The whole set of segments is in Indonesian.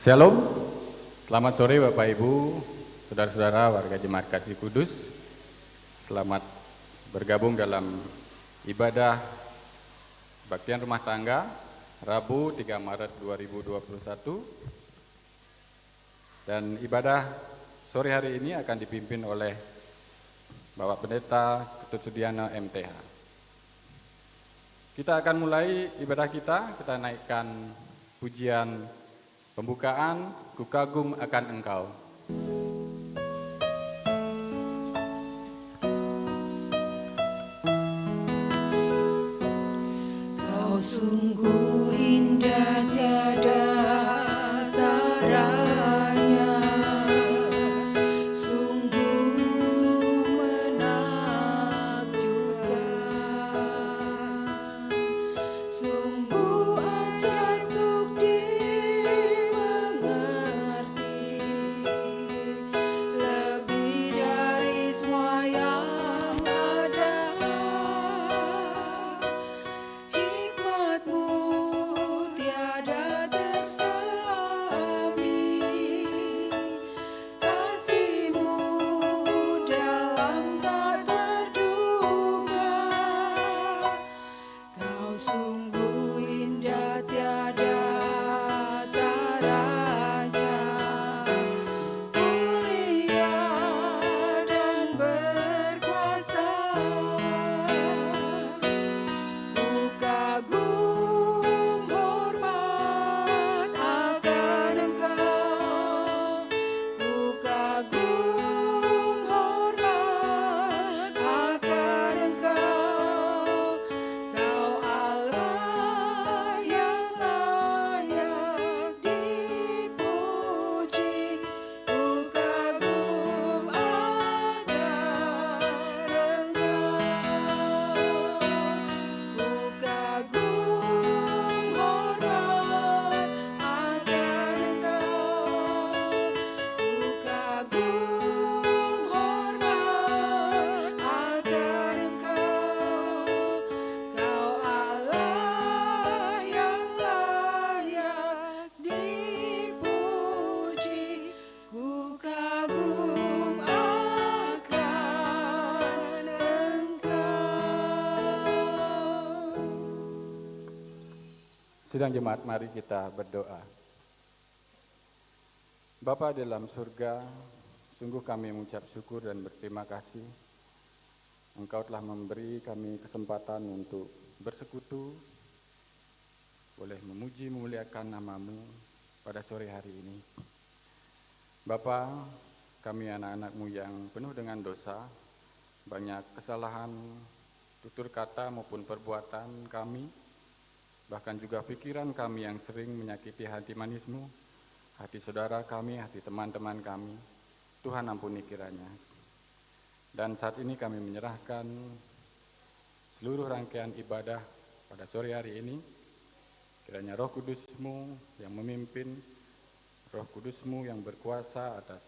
Shalom, selamat sore Bapak Ibu, saudara-saudara warga Jemaat Kasih Kudus. Selamat bergabung dalam ibadah Baktian Rumah Tangga Rabu 3 Maret 2021. Dan ibadah sore hari ini akan dipimpin oleh Bapak Pendeta Ketut Sudiana MTH. Kita akan mulai ibadah kita naikkan pujian pembukaan, Ku kagum akan Engkau. Kau sungguh indah tiada taranya, sungguh menakjubkan, sungguh ajaib untuk dimengerti, lebih dari semua yang ada. Hikmatmu tiada terselami, kasihmu dalam tak terduga. Kau sungguh indah tiada taranya, mulia dan berkuasa. Ku kagum hormat akan Engkau, ku kagum hormat akan Engkau. Kau Allah yang layak dipuji, ku kagum akan Engkau. Ku kagum hormat akan Engkau, ku kagum hormat akan Engkau. Kau Allah yang layak dipuji, ku kagum akan Engkau. Sidang jemaat, mari kita berdoa. Bapa dalam surga, sungguh kami mengucap syukur dan berterima kasih. Engkau telah memberi kami kesempatan untuk bersekutu, boleh memuji memuliakan nama-Mu pada sore hari ini. Bapa, kami anak-anak-Mu yang penuh dengan dosa, banyak kesalahan, tutur kata maupun perbuatan kami, bahkan juga pikiran kami yang sering menyakiti hati manis-Mu, hati saudara kami, hati teman-teman kami. Tuhan ampuni kiranya. Dan saat ini kami menyerahkan seluruh rangkaian ibadah pada sore hari ini. Kiranya Roh Kudus-Mu yang memimpin, Roh Kudus-Mu yang berkuasa atas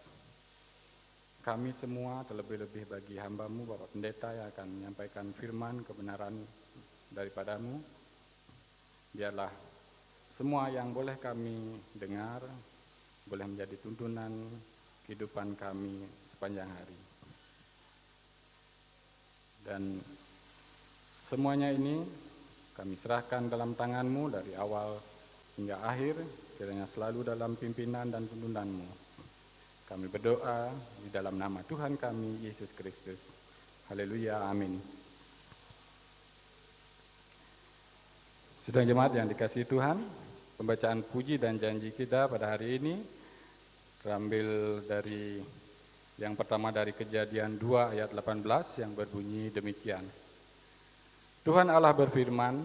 kami semua, terlebih-lebih bagi hamba-Mu, Bapak Pendeta yang akan menyampaikan firman kebenaran daripada-Mu. Biarlah semua yang boleh kami dengar boleh menjadi tuntunan kehidupan kami sepanjang hari. Dan semuanya ini kami serahkan dalam tangan-Mu dari awal hingga akhir, kiranya selalu dalam pimpinan dan tuntunan-Mu. Kami berdoa di dalam nama Tuhan kami, Yesus Kristus. Haleluya, amin. Sidang jemaat yang dikasihi Tuhan, pembacaan puji dan janji kita pada hari ini terambil dari yang pertama dari Kejadian 2 ayat 18 yang berbunyi demikian. Tuhan Allah berfirman,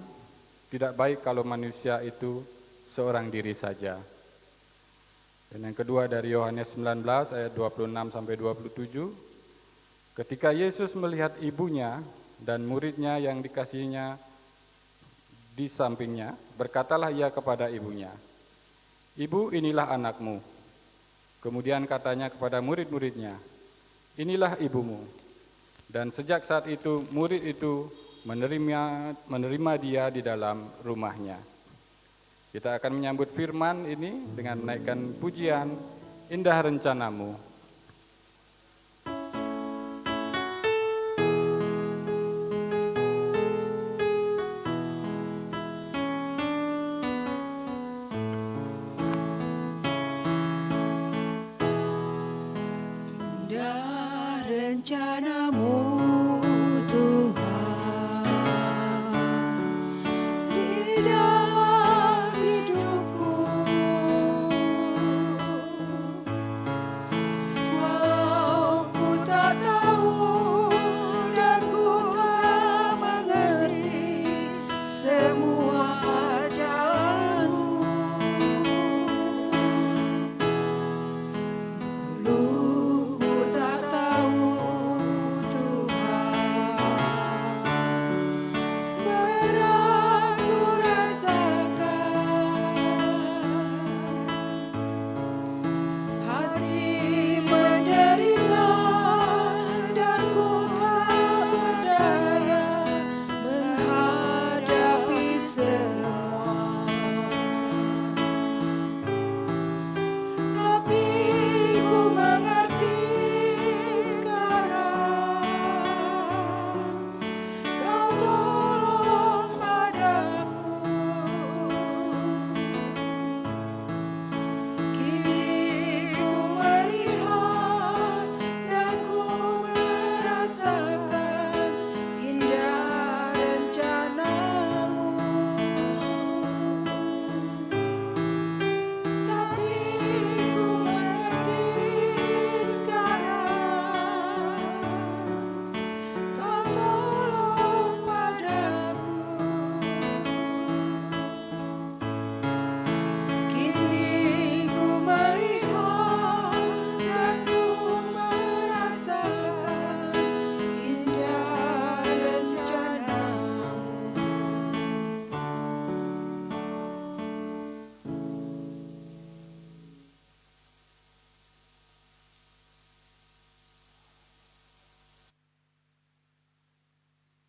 tidak baik kalau manusia itu seorang diri saja. Dan yang kedua dari Yohanes 19 ayat 26 sampai 27. Ketika Yesus melihat ibunya dan muridnya yang dikasihinya di sampingnya, berkatalah ia kepada ibunya, "Ibu, inilah anakmu." Kemudian katanya kepada murid-muridnya, "Inilah ibumu." Dan sejak saat itu murid itu menerima dia di dalam rumahnya. Kita akan menyambut firman ini dengan menaikkan pujian Indah Rencanamu. Indah rencanamu Tuhan di dalam hidupku, walau ku tak tahu dan ku tak mengerti semua jalanmu. Dulu ku tak tahu Tuhan, berat ku rasakan, hati menderita dan ku tak berdaya menghadapi semua. Tapi ku mengerti sekarang, Kau tolong padaku. Kini ku melihat dan ku merasakan indah rencanamu. Tapi ku mengerti sekarang, Kau tolong padaku. Kini ku melihat dan ku merasakan indah rencanamu.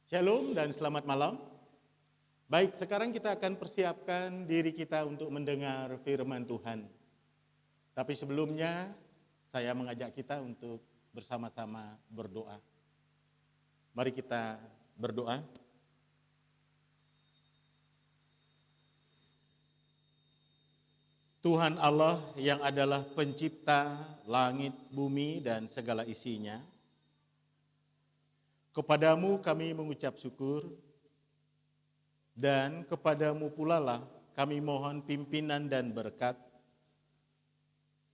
Shalom dan selamat malam. Baik, sekarang kita akan persiapkan diri kita untuk mendengar firman Tuhan. Tapi sebelumnya, saya mengajak kita untuk bersama-sama berdoa. Mari kita berdoa. Tuhan Allah yang adalah pencipta langit, bumi, dan segala isinya, kepadamu kami mengucap syukur, dan kepadamu pula lah kami mohon pimpinan dan berkat,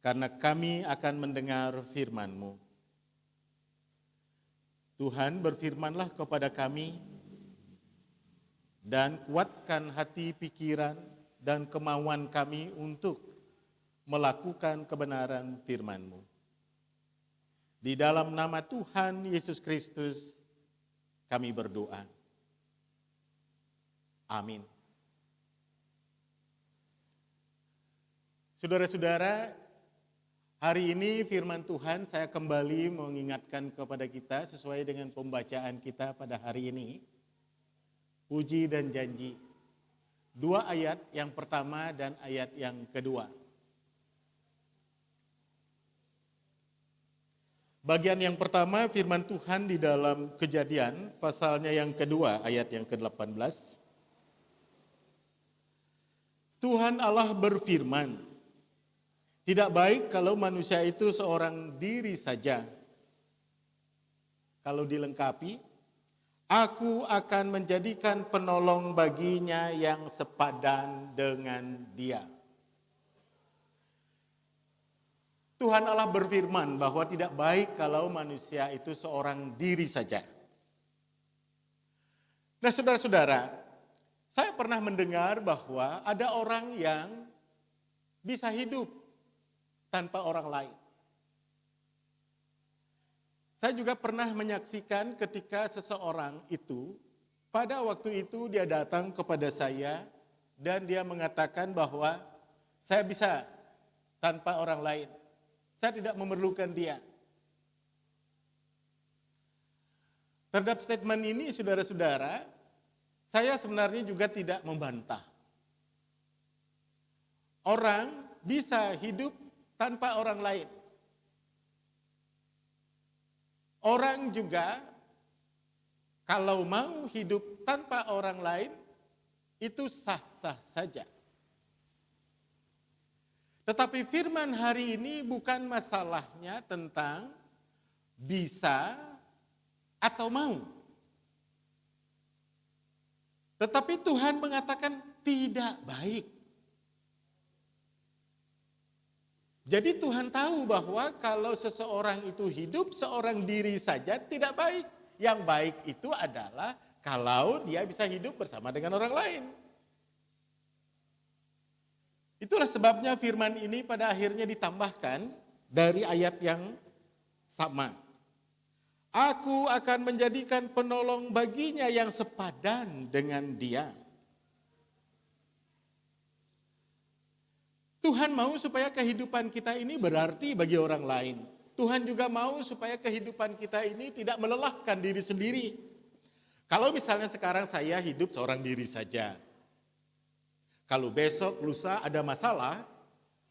karena kami akan mendengar firman-Mu. Tuhan, berfirmanlah kepada kami, dan kuatkan hati, pikiran, dan kemauan kami untuk melakukan kebenaran firman-Mu. Di dalam nama Tuhan Yesus Kristus, kami berdoa. Amin. Saudara-saudara, hari ini firman Tuhan saya kembali mengingatkan kepada kita sesuai dengan pembacaan kita pada hari ini. Puji dan janji. 2 ayat yang pertama dan ayat yang kedua. Bagian yang pertama firman Tuhan di dalam Kejadian, pasalnya yang kedua, ayat yang ke-18. Tuhan Allah berfirman, tidak baik kalau manusia itu seorang diri saja. Kalau dilengkapi, aku akan menjadikan penolong baginya yang sepadan dengan dia. Tuhan Allah berfirman bahwa tidak baik kalau manusia itu seorang diri saja. Nah, saudara-saudara, saya pernah mendengar bahwa ada orang yang bisa hidup tanpa orang lain. Saya juga pernah menyaksikan ketika seseorang itu, pada waktu itu dia datang kepada saya dan dia mengatakan bahwa saya bisa tanpa orang lain. Saya tidak memerlukan dia. Terhadap statement ini, saudara-saudara, saya sebenarnya juga tidak membantah. orang bisa hidup tanpa orang lain. Orang juga kalau mau hidup tanpa orang lain, itu sah-sah saja. Tetapi firman hari ini bukan masalahnya tentang bisa atau mau. Tetapi Tuhan mengatakan tidak baik. Jadi Tuhan tahu bahwa kalau seseorang itu hidup seorang diri saja tidak baik. Yang baik itu adalah kalau dia bisa hidup bersama dengan orang lain. Itulah sebabnya firman ini pada akhirnya ditambahkan dari ayat yang sama. Aku akan menjadikan penolong baginya yang sepadan dengan dia. Tuhan mau supaya kehidupan kita ini berarti bagi orang lain. Tuhan juga mau supaya kehidupan kita ini tidak melelahkan diri sendiri. Kalau misalnya sekarang saya hidup seorang diri saja. Kalau besok, lusa ada masalah,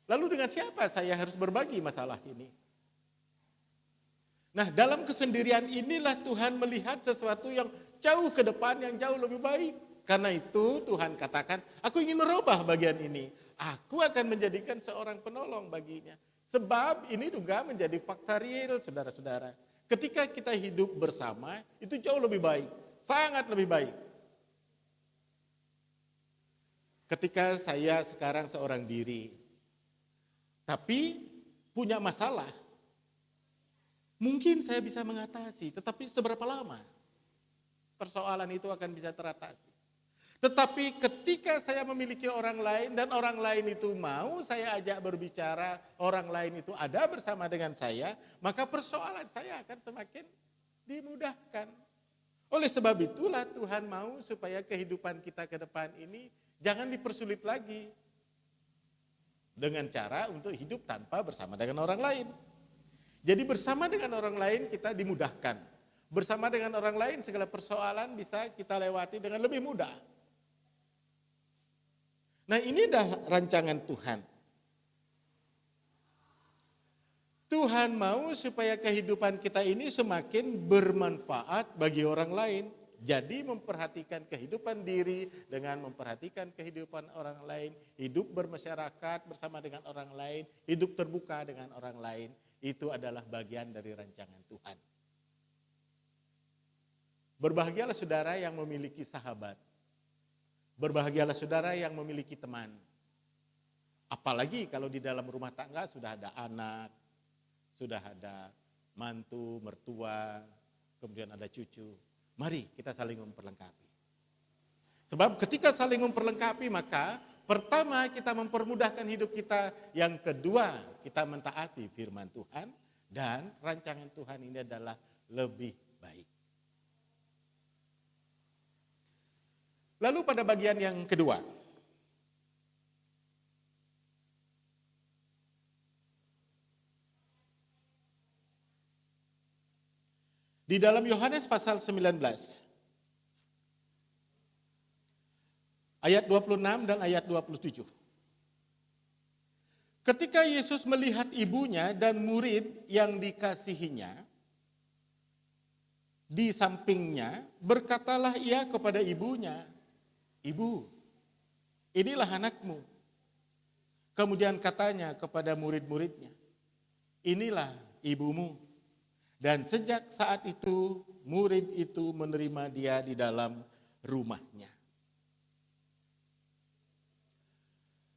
lalu dengan siapa saya harus berbagi masalah ini? Nah, dalam kesendirian inilah Tuhan melihat sesuatu yang jauh ke depan, yang jauh lebih baik. Karena itu Tuhan katakan, aku ingin merubah bagian ini. Aku akan menjadikan seorang penolong baginya. Sebab ini juga menjadi fakta real, saudara-saudara. Ketika kita hidup bersama, itu jauh lebih baik. Sangat lebih baik. Ketika saya sekarang seorang diri, tapi punya masalah, mungkin saya bisa mengatasi, tetapi seberapa lama persoalan itu akan bisa teratasi. Tetapi ketika saya memiliki orang lain dan orang lain itu mau saya ajak berbicara, orang lain itu ada bersama dengan saya, maka persoalan saya akan semakin dimudahkan. Oleh sebab itulah Tuhan mau supaya kehidupan kita ke depan ini jangan dipersulit lagi dengan cara untuk hidup tanpa bersama dengan orang lain. Jadi bersama dengan orang lain kita dimudahkan. Bersama dengan orang lain segala persoalan bisa kita lewati dengan lebih mudah. Nah, ini dah rancangan Tuhan. Tuhan mau supaya kehidupan kita ini semakin bermanfaat bagi orang lain. Jadi memperhatikan kehidupan diri dengan memperhatikan kehidupan orang lain, hidup bermasyarakat bersama dengan orang lain, hidup terbuka dengan orang lain, itu adalah bagian dari rancangan Tuhan. Berbahagialah saudara yang memiliki sahabat. Berbahagialah saudara yang memiliki teman. Apalagi kalau di dalam rumah tangga sudah ada anak, sudah ada mantu, mertua, kemudian ada cucu. Mari kita saling memperlengkapi. Sebab ketika saling memperlengkapi maka pertama kita mempermudahkan hidup kita. Yang kedua kita mentaati firman Tuhan. Dan rancangan Tuhan ini adalah lebih baik. Lalu pada bagian yang kedua. Di dalam Yohanes pasal 19. Ayat 26 dan ayat 27. Ketika Yesus melihat ibunya dan murid yang dikasihinya di sampingnya, berkatalah ia kepada ibunya, "Ibu, inilah anakmu." Kemudian katanya kepada murid-muridnya, "Inilah ibumu." Dan sejak saat itu, murid itu menerima dia di dalam rumahnya.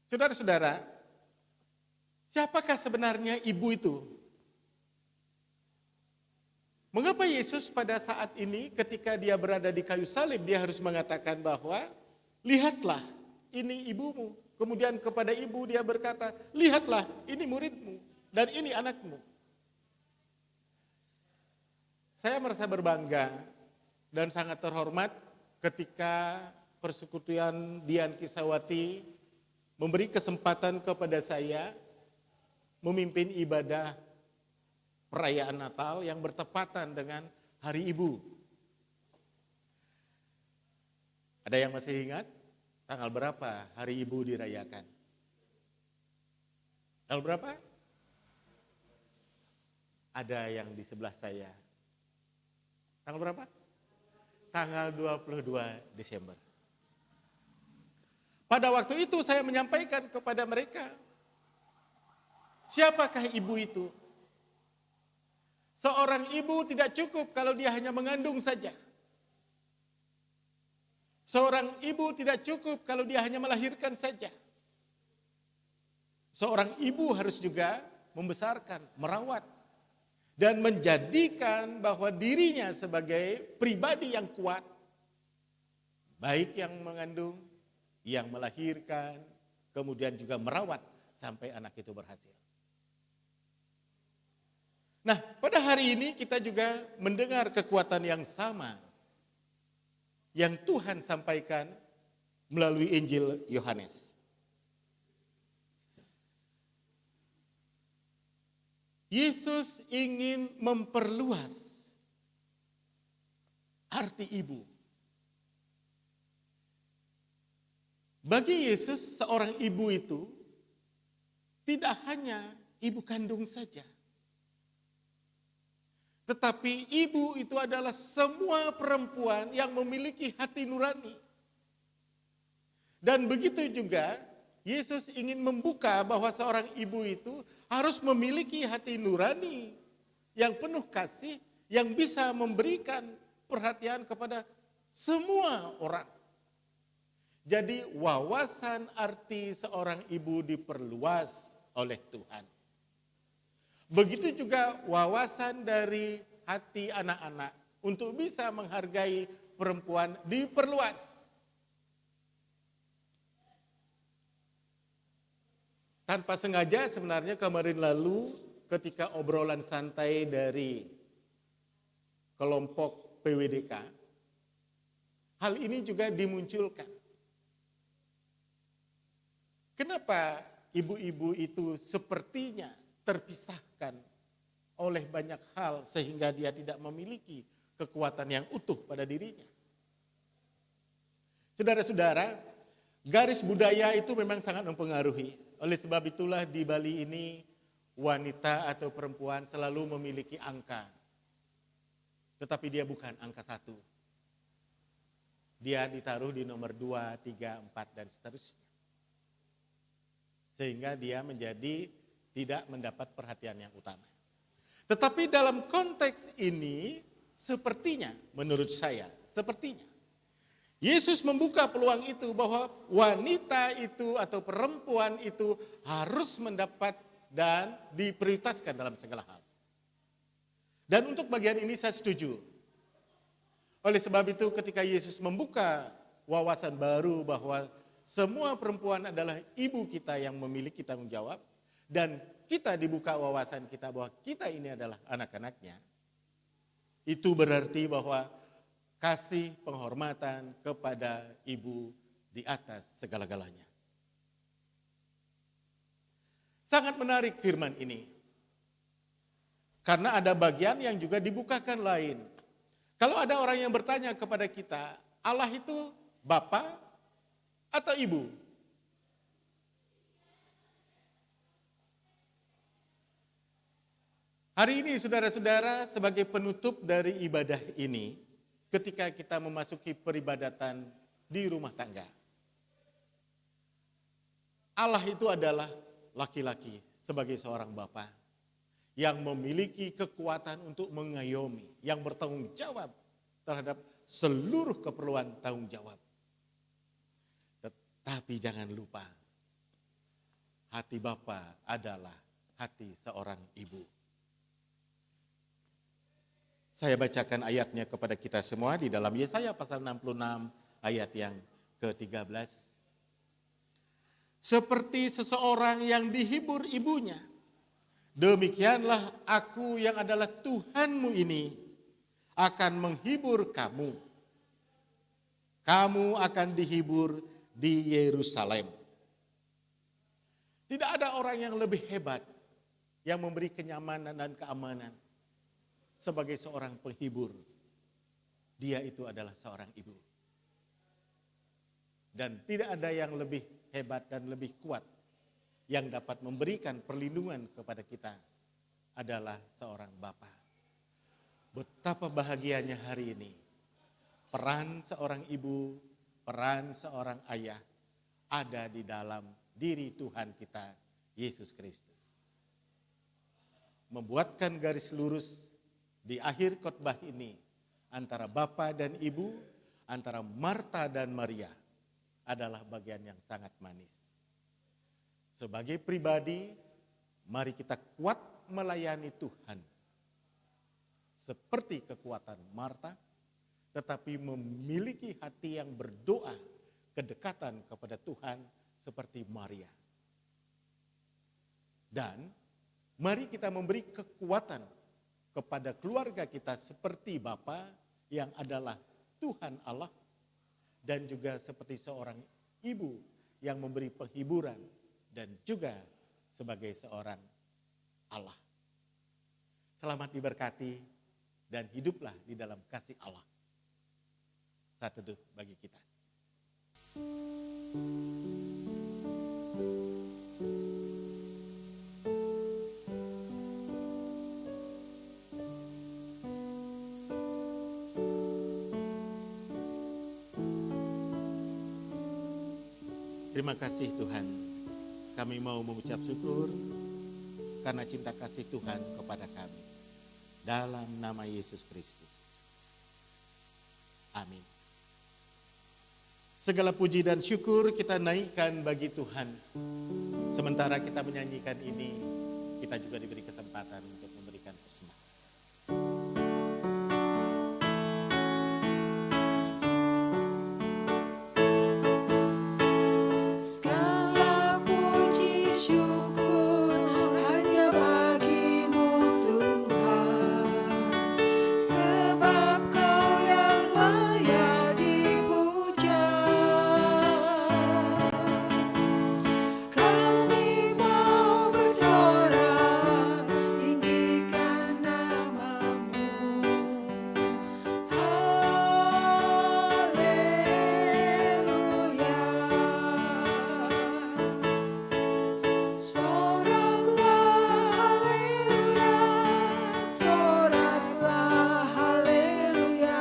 Saudara-saudara, siapakah sebenarnya ibu itu? Mengapa Yesus pada saat ini ketika dia berada di kayu salib, dia harus mengatakan bahwa, "Lihatlah, ini ibumu." Kemudian kepada ibu dia berkata, "Lihatlah, ini muridmu dan ini anakmu." Saya merasa berbangga dan sangat terhormat ketika Persekutuan Dian Kisawati memberi kesempatan kepada saya memimpin ibadah perayaan Natal yang bertepatan dengan Hari Ibu. Ada yang masih ingat tanggal berapa Hari Ibu dirayakan? Tanggal berapa? Ada yang di sebelah saya. Tanggal berapa? Tanggal 22 Desember. Pada waktu itu saya menyampaikan kepada mereka, siapakah ibu itu? Seorang ibu tidak cukup kalau dia hanya mengandung saja. Seorang ibu tidak cukup kalau dia hanya melahirkan saja. Seorang ibu harus juga membesarkan, merawat, dan menjadikan bahwa dirinya sebagai pribadi yang kuat, baik yang mengandung, yang melahirkan, kemudian juga merawat sampai anak itu berhasil. Nah, pada hari ini kita juga mendengar kekuatan yang sama yang Tuhan sampaikan melalui Injil Yohanes. Yesus ingin memperluas arti ibu. Bagi Yesus, seorang ibu itu tidak hanya ibu kandung saja. Tetapi ibu itu adalah semua perempuan yang memiliki hati nurani. Dan begitu juga Yesus ingin membuka bahwa seorang ibu itu harus memiliki hati nurani yang penuh kasih, yang bisa memberikan perhatian kepada semua orang. Jadi wawasan arti seorang ibu diperluas oleh Tuhan. Begitu juga wawasan dari hati anak-anak untuk bisa menghargai perempuan diperluas. Tanpa sengaja sebenarnya kemarin lalu ketika obrolan santai dari kelompok PWDK, hal ini juga dimunculkan. Kenapa ibu-ibu itu sepertinya terpisahkan oleh banyak hal sehingga dia tidak memiliki kekuatan yang utuh pada dirinya? Saudara-saudara, garis budaya itu memang sangat mempengaruhi. Oleh sebab itulah di Bali ini wanita atau perempuan selalu memiliki angka. Tetapi dia bukan angka 1. Dia ditaruh di nomor 2, 3, 4 dan seterusnya. Sehingga dia menjadi tidak mendapat perhatian yang utama. Tetapi dalam konteks ini sepertinya menurut saya, sepertinya Yesus membuka peluang itu bahwa wanita itu atau perempuan itu harus mendapat dan diprioritaskan dalam segala hal. Dan untuk bagian ini saya setuju. Oleh sebab itu ketika Yesus membuka wawasan baru bahwa semua perempuan adalah ibu kita yang memiliki tanggung jawab, dan kita dibuka wawasan kita bahwa kita ini adalah anak-anaknya, itu berarti bahwa kasih penghormatan kepada ibu di atas segala-galanya. Sangat menarik firman ini. Karena ada bagian yang juga dibukakan lain. Kalau ada orang yang bertanya kepada kita, Allah itu Bapa atau Ibu? Hari ini saudara-saudara sebagai penutup dari ibadah ini, ketika kita memasuki peribadatan di rumah tangga, Allah itu adalah laki-laki sebagai seorang bapa yang memiliki kekuatan untuk mengayomi, yang bertanggung jawab terhadap seluruh keperluan tanggung jawab. Tetapi jangan lupa, hati bapa adalah hati seorang ibu. Saya bacakan ayatnya kepada kita semua di dalam Yesaya pasal 66 ayat yang ke-13. Seperti seseorang yang dihibur ibunya, demikianlah aku yang adalah Tuhanmu ini akan menghibur kamu. Kamu akan dihibur di Yerusalem. Tidak ada orang yang lebih hebat yang memberi kenyamanan dan keamanan sebagai seorang penghibur. Dia itu adalah seorang ibu. Dan tidak ada yang lebih hebat dan lebih kuat yang dapat memberikan perlindungan kepada kita adalah seorang Bapa. Betapa bahagianya hari ini. Peran seorang ibu, peran seorang ayah ada di dalam diri Tuhan kita, Yesus Kristus. Membuatkan garis lurus di akhir khotbah ini antara Bapa dan Ibu, antara Marta dan Maria adalah bagian yang sangat manis. Sebagai pribadi, mari kita kuat melayani Tuhan. Seperti kekuatan Marta, tetapi memiliki hati yang berdoa, kedekatan kepada Tuhan seperti Maria. Dan mari kita memberi kekuatan kepada keluarga kita seperti Bapa yang adalah Tuhan Allah, dan juga seperti seorang ibu yang memberi penghiburan dan juga sebagai seorang Allah. Selamat diberkati dan hiduplah di dalam kasih Allah. Saat teduh bagi kita. Terima kasih Tuhan, kami mau mengucap syukur karena cinta kasih Tuhan kepada kami. Dalam nama Yesus Kristus. Amin. Segala puji dan syukur kita naikkan bagi Tuhan. Sementara kita menyanyikan ini, kita juga diberi kesempatan untuk memberikan persembahan. Segala puji syukur hanya bagimu Tuhan, sebab Kau yang layak dipuja. Kami mau bersorak, tinggikan namamu. Haleluya. Soraklah haleluya, soraklah haleluya,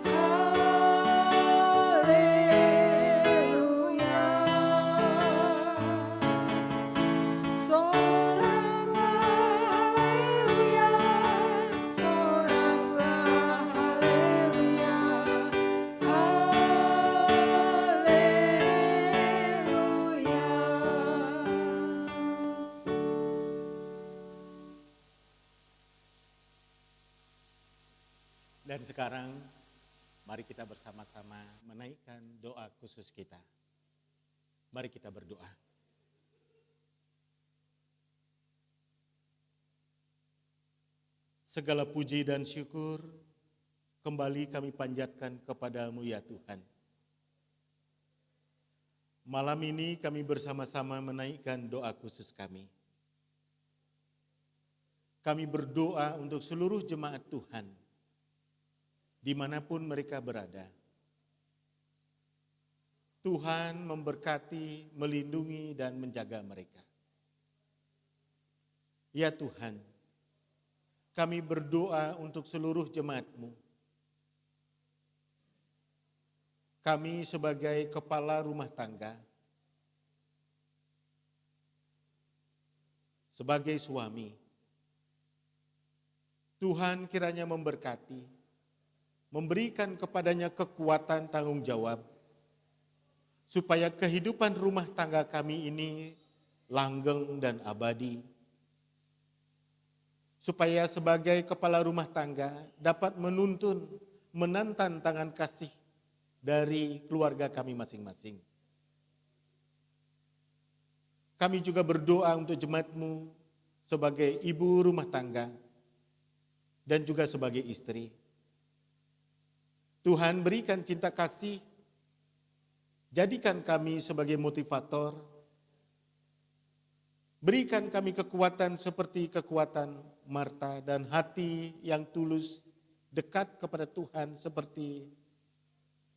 haleluya. Soraklah haleluya, soraklah haleluya, haleluya. Dan sekarang mari kita bersama-sama menaikkan doa khusus kita. Mari kita berdoa. Segala puji dan syukur kembali kami panjatkan kepadamu ya Tuhan. Malam ini kami bersama-sama menaikkan doa khusus kami. Kami berdoa untuk seluruh jemaat Tuhan, dimanapun mereka berada. Tuhan memberkati, melindungi, dan menjaga mereka. Ya Tuhan, kami berdoa untuk seluruh jemaat-Mu. Kami sebagai kepala rumah tangga, sebagai suami, Tuhan kiranya memberkati, memberikan kepadanya kekuatan tanggung jawab, supaya kehidupan rumah tangga kami ini langgeng dan abadi. Supaya sebagai kepala rumah tangga dapat menuntun, menantang tangan kasih dari keluarga kami masing-masing. Kami juga berdoa untuk jemaat-Mu sebagai ibu rumah tangga dan juga sebagai istri. Tuhan berikan cinta kasih, jadikan kami sebagai motivator, berikan kami kekuatan seperti kekuatan Marta dan hati yang tulus, dekat kepada Tuhan seperti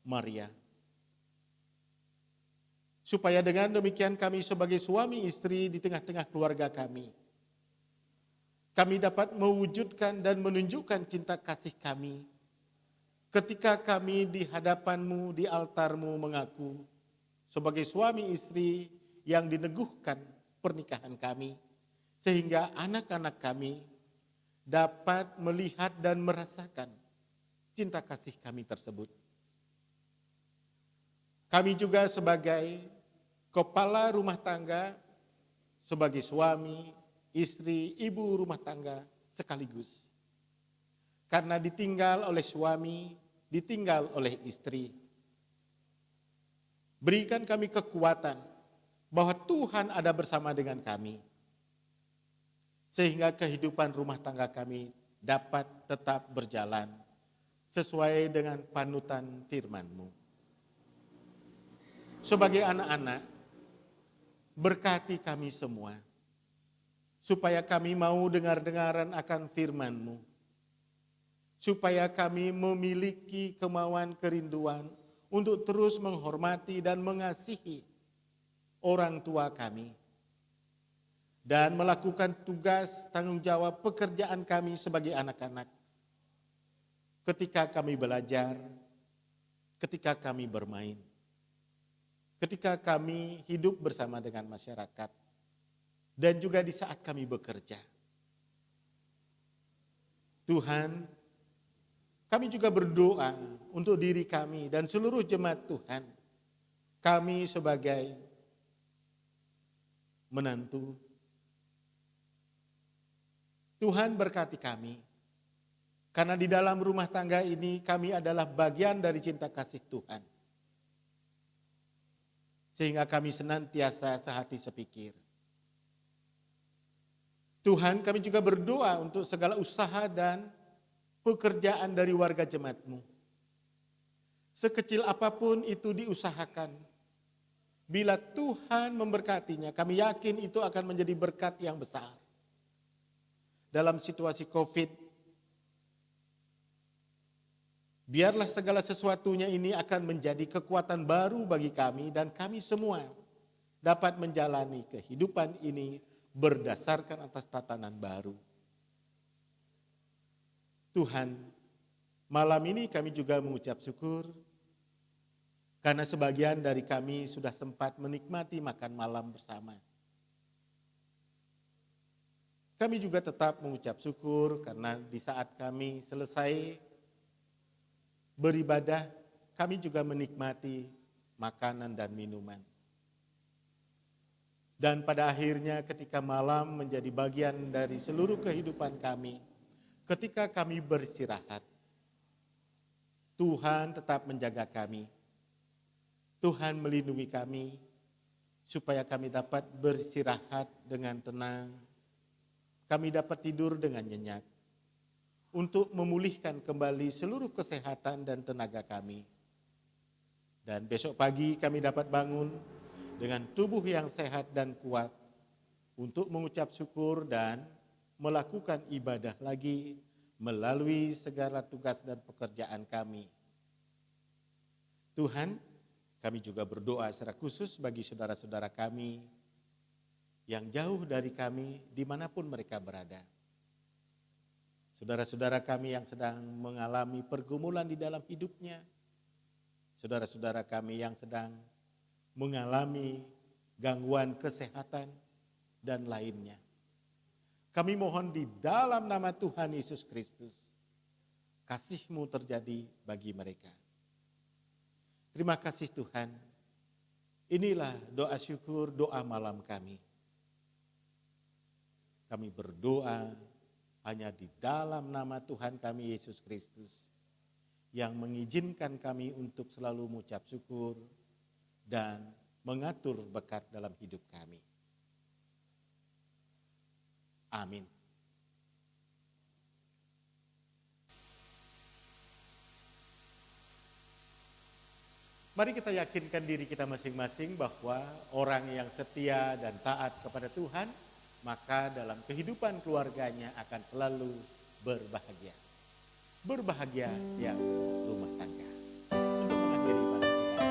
Maria. supaya dengan demikian kami sebagai suami istri di tengah-tengah keluarga kami dapat mewujudkan dan menunjukkan cinta kasih kami ketika kami di hadapan-Mu, di altar-Mu mengaku sebagai suami istri yang dineguhkan pernikahan kami, sehingga anak-anak kami dapat melihat dan merasakan cinta kasih kami tersebut. Kami juga sebagai kepala rumah tangga, sebagai suami, istri, ibu rumah tangga sekaligus. Karena ditinggal oleh suami, ditinggal oleh istri. Berikan kami kekuatan bahwa Tuhan ada bersama dengan kami. Sehingga kehidupan rumah tangga kami dapat tetap berjalan sesuai dengan panutan firman-Mu. Sebagai anak-anak, berkati kami semua, supaya kami mau dengar-dengaran akan firman-Mu, supaya kami memiliki kemauan kerinduan untuk terus menghormati dan mengasihi orang tua kami, dan melakukan tugas tanggung jawab pekerjaan kami sebagai anak-anak, ketika kami belajar, ketika kami bermain, ketika kami hidup bersama dengan masyarakat, dan juga di saat kami bekerja. Tuhan, kami juga berdoa untuk diri kami dan seluruh jemaat Tuhan. Kami sebagai menantu, Tuhan berkati kami. Karena di dalam rumah tangga ini kami adalah bagian dari cinta kasih Tuhan. Sehingga kami senantiasa sehati sepikir. Tuhan, kami juga berdoa untuk segala usaha dan pekerjaan dari warga jemaat-Mu. Sekecil apapun itu diusahakan. Bila Tuhan memberkatinya, kami yakin itu akan menjadi berkat yang besar. Dalam situasi COVID, biarlah segala sesuatunya ini akan menjadi kekuatan baru bagi kami dan kami semua dapat menjalani kehidupan ini berdasarkan atas tatanan baru. Tuhan, malam ini kami juga mengucap syukur karena sebagian dari kami sudah sempat menikmati makan malam bersama. Kami juga tetap mengucap syukur karena di saat kami selesai beribadah, kami juga menikmati makanan dan minuman. Dan pada akhirnya ketika malam menjadi bagian dari seluruh kehidupan kami, ketika kami beristirahat, Tuhan tetap menjaga kami. Tuhan melindungi kami supaya kami dapat beristirahat dengan tenang. Kami dapat tidur dengan nyenyak untuk memulihkan kembali seluruh kesehatan dan tenaga kami. Dan besok pagi kami dapat bangun dengan tubuh yang sehat dan kuat untuk mengucap syukur dan melakukan ibadah lagi melalui segala tugas dan pekerjaan kami. Tuhan, kami juga berdoa secara khusus bagi saudara-saudara kami yang jauh dari kami dimanapun mereka berada. Saudara-saudara kami yang sedang mengalami pergumulan di dalam hidupnya, saudara-saudara kami yang sedang mengalami gangguan kesehatan dan lainnya. Kami mohon di dalam nama Tuhan Yesus Kristus, kasih-Mu terjadi bagi mereka. Terima kasih Tuhan, inilah doa syukur, doa malam kami. Kami berdoa hanya di dalam nama Tuhan kami Yesus Kristus, yang mengizinkan kami untuk selalu mengucap syukur dan mengatur berkat dalam hidup kami. Amin. Mari kita yakinkan diri kita masing-masing bahwa orang yang setia dan taat kepada Tuhan, maka dalam kehidupan keluarganya akan selalu berbahagia. Berbahagia yang rumah tangga. Untuk mengakhiri ibadah kita.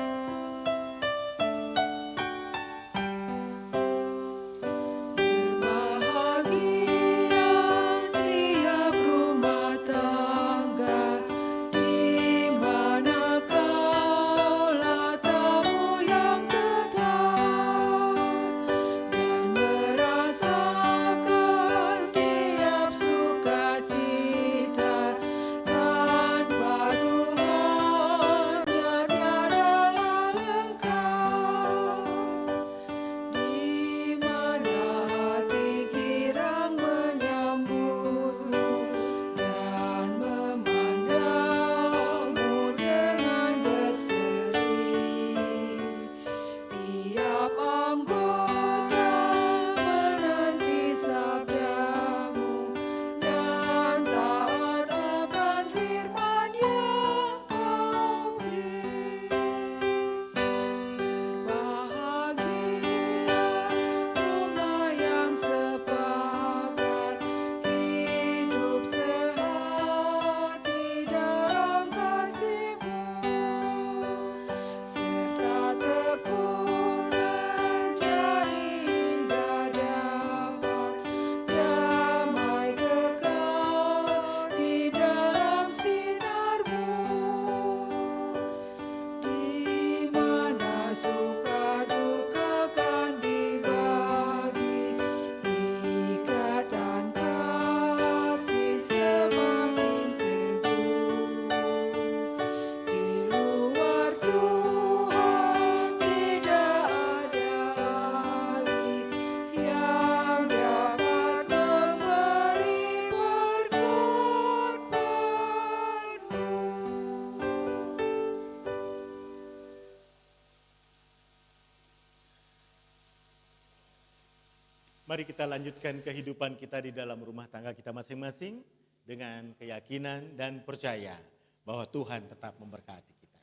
Mari kita lanjutkan kehidupan kita di dalam rumah tangga kita masing-masing dengan keyakinan dan percaya bahwa Tuhan tetap memberkati kita.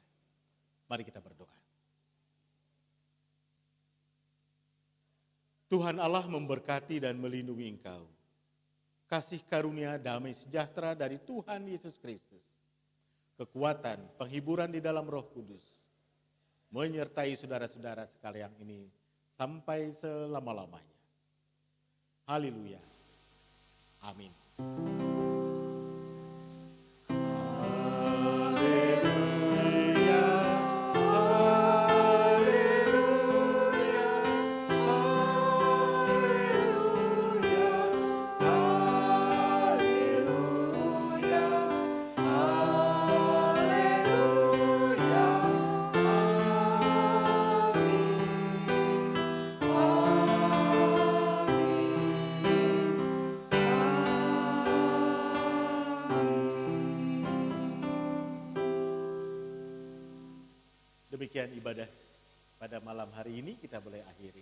Mari kita berdoa. Tuhan Allah memberkati dan melindungi engkau. Kasih karunia damai sejahtera dari Tuhan Yesus Kristus, kekuatan, penghiburan di dalam Roh Kudus, menyertai saudara-saudara sekalian ini sampai selama-lamanya. Haleluya. Amin. Haleluya. Haleluya. Demikian ibadah pada malam hari ini kita boleh akhiri.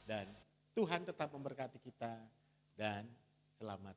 Dan Tuhan tetap memberkati kita dan selamat